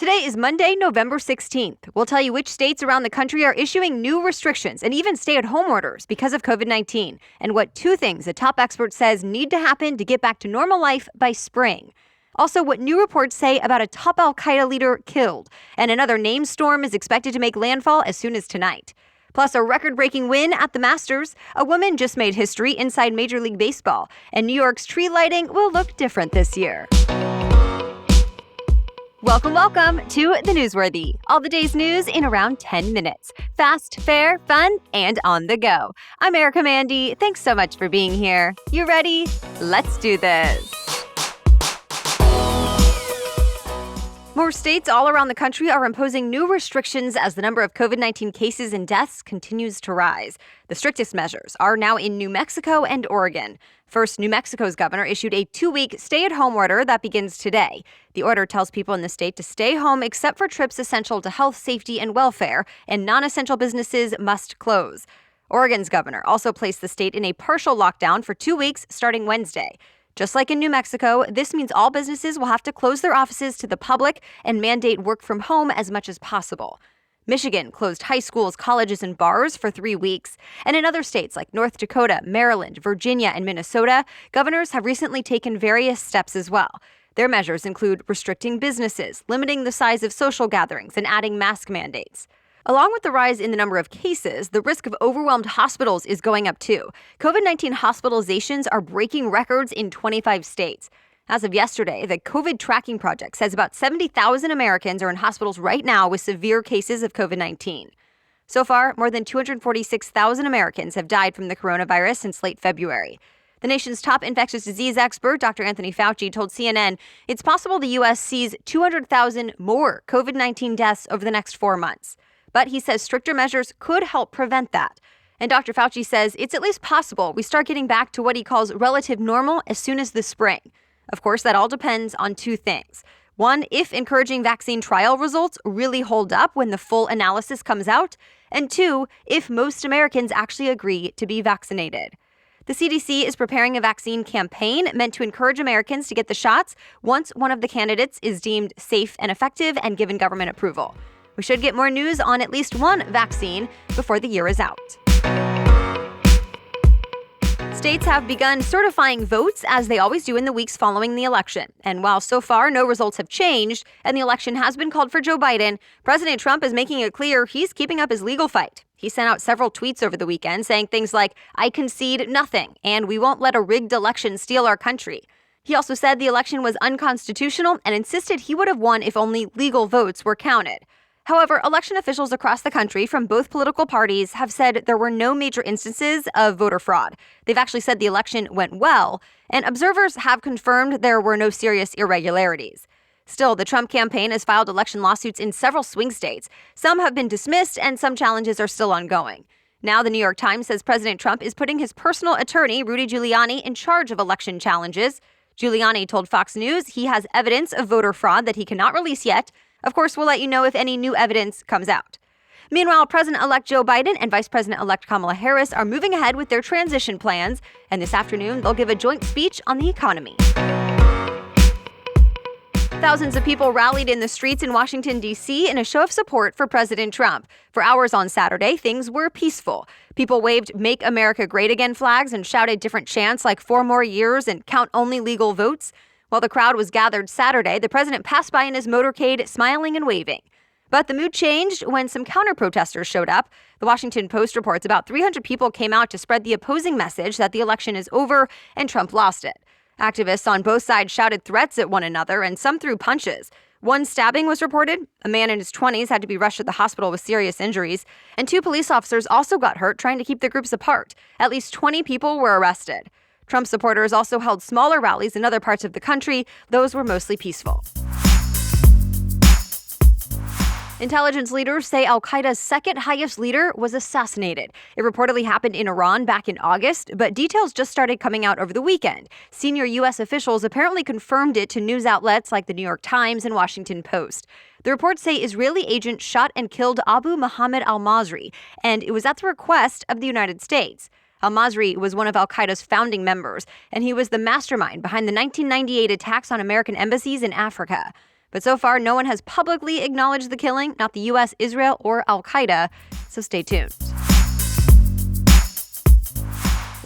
Today is Monday, November 16th. We'll tell you which states around the country are issuing new restrictions and even stay-at-home orders because of COVID-19, and what two things a top expert says need to happen to get back to normal life by spring. Also, what new reports say about a top Al-Qaeda leader killed, and another name storm is expected to make landfall as soon as tonight. Plus, a record-breaking win at the Masters. A woman just made history inside Major League Baseball, and New York's tree lighting will look different this year. Welcome to The Newsworthy. All the day's news in around 10 minutes. Fast, fair, fun, and on the go. I'm Erica Mandy. Thanks so much for being here. You ready? Let's do this. More states all around the country are imposing new restrictions as the number of COVID-19 cases and deaths continues to rise. The strictest measures are now in New Mexico and Oregon. First, New Mexico's governor issued a 2-week stay-at-home order that begins today. The order tells people in the state to stay home except for trips essential to health, safety, and welfare, and non-essential businesses must close. Oregon's governor also placed the state in a partial lockdown for 2 weeks starting Wednesday. Just like in New Mexico, this means all businesses will have to close their offices to the public and mandate work from home as much as possible. Michigan closed high schools, colleges, and bars for 3 weeks. And in other states like North Dakota, Maryland, Virginia, and Minnesota, governors have recently taken various steps as well. Their measures include restricting businesses, limiting the size of social gatherings, and adding mask mandates. Along with the rise in the number of cases, the risk of overwhelmed hospitals is going up too. COVID-19 hospitalizations are breaking records in 25 states. As of yesterday, the COVID Tracking Project says about 70,000 Americans are in hospitals right now with severe cases of COVID-19. So far, more than 246,000 Americans have died from the coronavirus since late February. The nation's top infectious disease expert, Dr. Anthony Fauci, told CNN it's possible the U.S. sees 200,000 more COVID-19 deaths over the next 4 months. But he says stricter measures could help prevent that. And Dr. Fauci says it's at least possible we start getting back to what he calls relative normal as soon as the spring. Of course, that all depends on two things. One, if encouraging vaccine trial results really hold up when the full analysis comes out. And two, if most Americans actually agree to be vaccinated. The CDC is preparing a vaccine campaign meant to encourage Americans to get the shots once one of the candidates is deemed safe and effective and given government approval. We should get more news on at least one vaccine before the year is out. States have begun certifying votes as they always do in the weeks following the election. And while so far no results have changed and the election has been called for Joe Biden, President Trump is making it clear he's keeping up his legal fight. He sent out several tweets over the weekend saying things like, "I concede nothing," and "We won't let a rigged election steal our country." He also said the election was unconstitutional and insisted he would have won if only legal votes were counted. However, election officials across the country from both political parties have said there were no major instances of voter fraud. They've actually said the election went well, and observers have confirmed there were no serious irregularities. Still, the Trump campaign has filed election lawsuits in several swing states. Some have been dismissed, and some challenges are still ongoing. Now, the New York Times says President Trump is putting his personal attorney, Rudy Giuliani, in charge of election challenges. Giuliani told Fox News he has evidence of voter fraud that he cannot release yet. Of course, we'll let you know if any new evidence comes out. Meanwhile, President-elect Joe Biden and Vice President-elect Kamala Harris are moving ahead with their transition plans, and this afternoon they'll give a joint speech on the economy. Thousands of people rallied in the streets in Washington, D.C. in a show of support for President Trump. For hours on Saturday, things were peaceful. People waved "Make America Great Again" flags and shouted different chants like 4 more years and "Count only legal votes." While the crowd was gathered Saturday, the president passed by in his motorcade, smiling and waving. But the mood changed when some counter-protesters showed up. The Washington Post reports about 300 people came out to spread the opposing message that the election is over and Trump lost it. Activists on both sides shouted threats at one another, and some threw punches. One stabbing was reported. A man in his 20s had to be rushed to the hospital with serious injuries. And 2 police officers also got hurt trying to keep the groups apart. At least 20 people were arrested. Trump supporters also held smaller rallies in other parts of the country. Those were mostly peaceful. Intelligence leaders say Al-Qaeda's second highest leader was assassinated. It reportedly happened in Iran back in August, but details just started coming out over the weekend. Senior U.S. officials apparently confirmed it to news outlets like the New York Times and Washington Post. The reports say Israeli agents shot and killed Abu Muhammad al-Masri, and it was at the request of the United States. Al-Masri was one of al-Qaeda's founding members, and he was the mastermind behind the 1998 attacks on American embassies in Africa. But so far, no one has publicly acknowledged the killing, not the U.S., Israel, or Al-Qaeda, so stay tuned.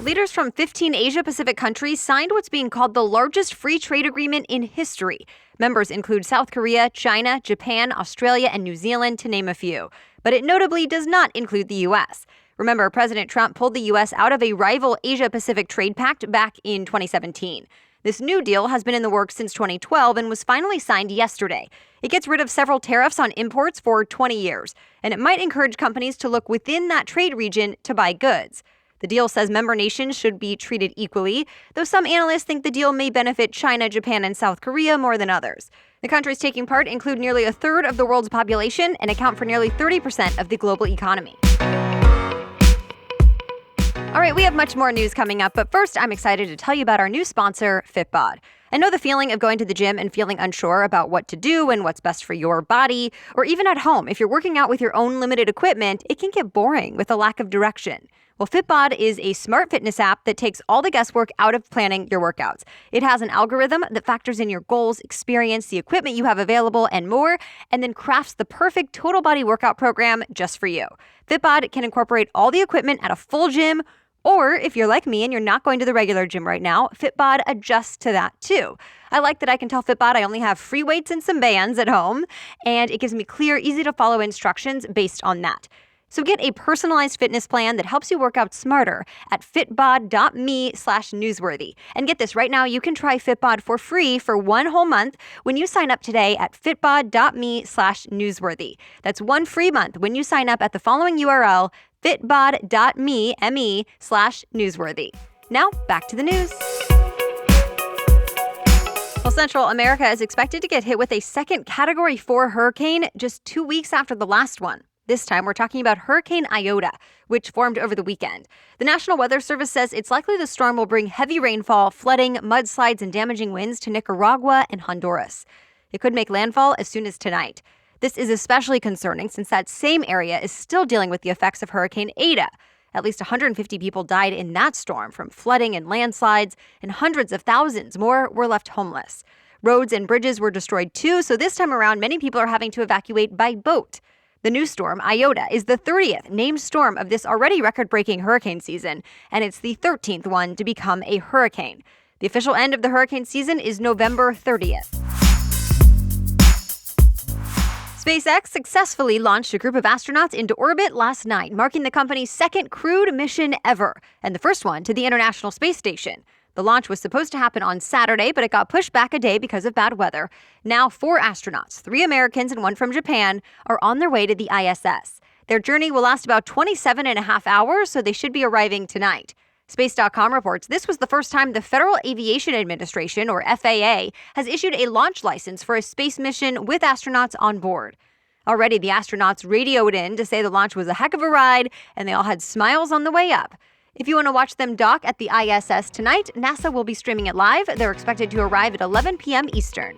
Leaders from 15 Asia-Pacific countries signed what's being called the largest free trade agreement in history. Members include South Korea, China, Japan, Australia, and New Zealand, to name a few. But it notably does not include the U.S. Remember, President Trump pulled the U.S. out of a rival Asia-Pacific trade pact back in 2017. This new deal has been in the works since 2012 and was finally signed yesterday. It gets rid of several tariffs on imports for 20 years, and it might encourage companies to look within that trade region to buy goods. The deal says member nations should be treated equally, though some analysts think the deal may benefit China, Japan, and South Korea more than others. The countries taking part include nearly a third of the world's population and account for nearly 30% of the global economy. All right, we have much more news coming up, but first I'm excited to tell you about our new sponsor, Fitbod. I know the feeling of going to the gym and feeling unsure about what to do and what's best for your body, or even at home, if you're working out with your own limited equipment, it can get boring with a lack of direction. Well, Fitbod is a smart fitness app that takes all the guesswork out of planning your workouts. It has an algorithm that factors in your goals, experience, the equipment you have available, and more, and then crafts the perfect total body workout program just for you. Fitbod can incorporate all the equipment at a full gym, or if you're like me and you're not going to the regular gym right now, Fitbod adjusts to that too. I like that I can tell Fitbod I only have free weights and some bands at home, and it gives me clear, easy to follow instructions based on that. So get a personalized fitness plan that helps you work out smarter at fitbod.me/newsworthy. And get this, right now you can try Fitbod for free for 1 whole month when you sign up today at fitbod.me/newsworthy. That's 1 free month when you sign up at the following URL, fitbod.me/newsworthy. Now, back to the news. Well, Central America is expected to get hit with a second Category 4 hurricane just 2 weeks after the last one. This time, we're talking about Hurricane Iota, which formed over the weekend. The National Weather Service says it's likely the storm will bring heavy rainfall, flooding, mudslides, and damaging winds to Nicaragua and Honduras. It could make landfall as soon as tonight. This is especially concerning since that same area is still dealing with the effects of Hurricane Ada. At least 150 people died in that storm from flooding and landslides, and hundreds of thousands more were left homeless. Roads and bridges were destroyed too, so this time around, many people are having to evacuate by boat. The new storm, Iota, is the 30th named storm of this already record-breaking hurricane season, and it's the 13th one to become a hurricane. The official end of the hurricane season is November 30th. SpaceX successfully launched a group of astronauts into orbit last night, marking the company's second crewed mission ever, and the first one to the International Space Station. The launch was supposed to happen on Saturday, but it got pushed back a day because of bad weather. Now 4 astronauts, 3 Americans and 1 from Japan, are on their way to the ISS. Their journey will last about 27 and a half hours, so they should be arriving tonight. Space.com reports this was the first time the Federal Aviation Administration, or FAA, has issued a launch license for a space mission with astronauts on board. Already, the astronauts radioed in to say the launch was a heck of a ride, and they all had smiles on the way up. If you want to watch them dock at the ISS tonight, NASA will be streaming it live. They're expected to arrive at 11 p.m. Eastern.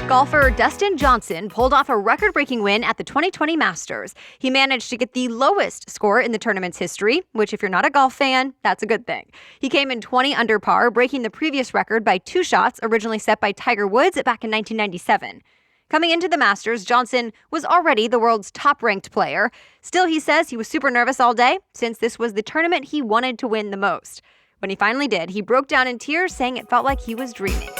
Golfer Dustin Johnson pulled off a record-breaking win at the 2020 Masters. He managed to get the lowest score in the tournament's history, which if you're not a golf fan, that's a good thing. He came in 20 under par, breaking the previous record by 2 shots originally set by Tiger Woods back in 1997. Coming into the Masters, Johnson was already the world's top-ranked player. Still, he says he was super nervous all day, since this was the tournament he wanted to win the most. When he finally did, he broke down in tears, saying it felt like he was dreaming.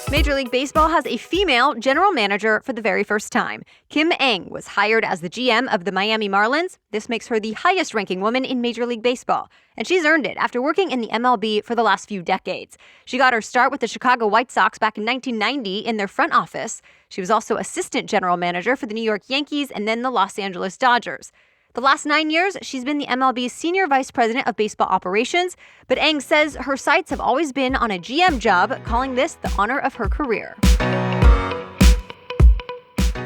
Major League Baseball has a female general manager for the very first time. Kim Ng was hired as the GM of the Miami Marlins. This makes her the highest-ranking woman in Major League Baseball, and she's earned it after working in the MLB for the last few decades. She got her start with the Chicago White Sox back in 1990 in their front office. She was also assistant general manager for the New York Yankees and then the Los Angeles Dodgers. The last 9 years, she's been the MLB's Senior Vice President of Baseball Operations, but Ng says her sights have always been on a GM job, calling this the honor of her career.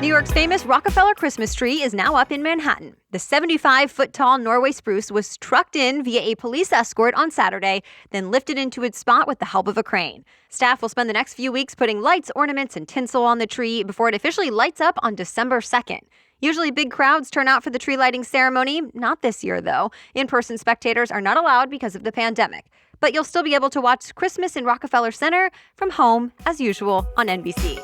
New York's famous Rockefeller Christmas tree is now up in Manhattan. The 75-foot-tall Norway spruce was trucked in via a police escort on Saturday, then lifted into its spot with the help of a crane. Staff will spend the next few weeks putting lights, ornaments, and tinsel on the tree before it officially lights up on December 2nd. Usually big crowds turn out for the tree lighting ceremony. Not this year, though. In-person spectators are not allowed because of the pandemic. but you'll still be able to watch Christmas in Rockefeller Center from home, as usual, on NBC.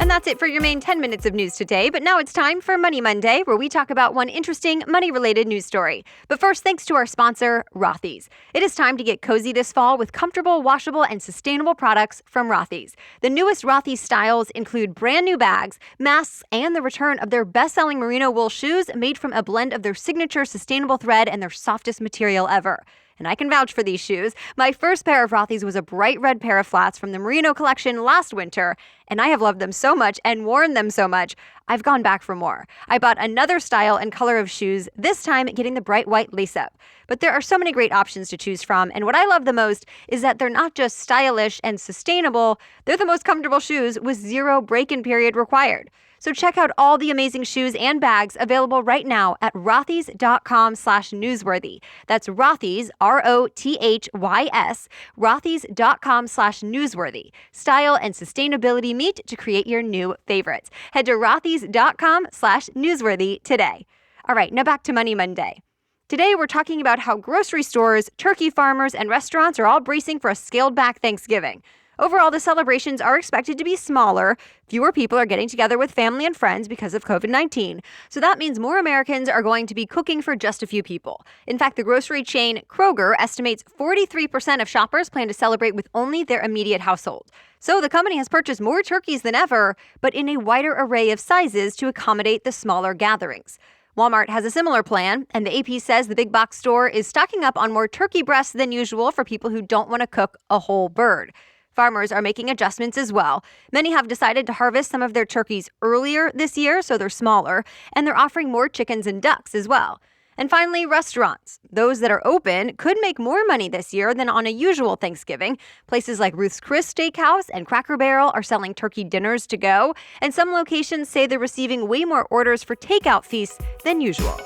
And that's it for your main 10 minutes of news today. But now it's time for Money Monday, where we talk about one interesting money-related news story. But first, thanks to our sponsor, Rothy's. It is time to get cozy this fall with comfortable, washable, and sustainable products from Rothy's. The newest Rothy's styles include brand new bags, masks, and the return of their best-selling merino wool shoes made from a blend of their signature sustainable thread and their softest material ever. And I can vouch for these shoes. My first pair of Rothy's was a bright red pair of flats from the merino collection last winter, and I have loved them so much and worn them so much, I've gone back for more. I bought another style and color of shoes, this time getting the bright white lace-up. But there are so many great options to choose from, and what I love the most is that they're not just stylish and sustainable, they're the most comfortable shoes with zero break-in period required. So check out all the amazing shoes and bags available right now at rothys.com/newsworthy. That's Rothys, ROTHYS, rothys.com/newsworthy. Style and sustainability meet to create your new favorites. Head to rothys.com/newsworthy today. All right, now back to Money Monday. Today, we're talking about how grocery stores, turkey farmers, and restaurants are all bracing for a scaled-back Thanksgiving. Overall, the celebrations are expected to be smaller. Fewer people are getting together with family and friends because of COVID-19. So that means more Americans are going to be cooking for just a few people. In fact, the grocery chain Kroger estimates 43% of shoppers plan to celebrate with only their immediate household. So the company has purchased more turkeys than ever, but in a wider array of sizes to accommodate the smaller gatherings. Walmart has a similar plan, and the AP says the big box store is stocking up on more turkey breasts than usual for people who don't want to cook a whole bird. Farmers are making adjustments as well. Many have decided to harvest some of their turkeys earlier this year, so they're smaller, and they're offering more chickens and ducks as well. And finally, restaurants. Those that are open could make more money this year than on a usual Thanksgiving. Places like Ruth's Chris Steakhouse and Cracker Barrel are selling turkey dinners to go, and some locations say they're receiving way more orders for takeout feasts than usual.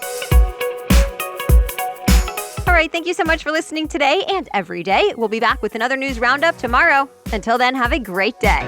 All right, thank you so much for listening today and every day. We'll be back with another news roundup tomorrow. Until then, have a great day.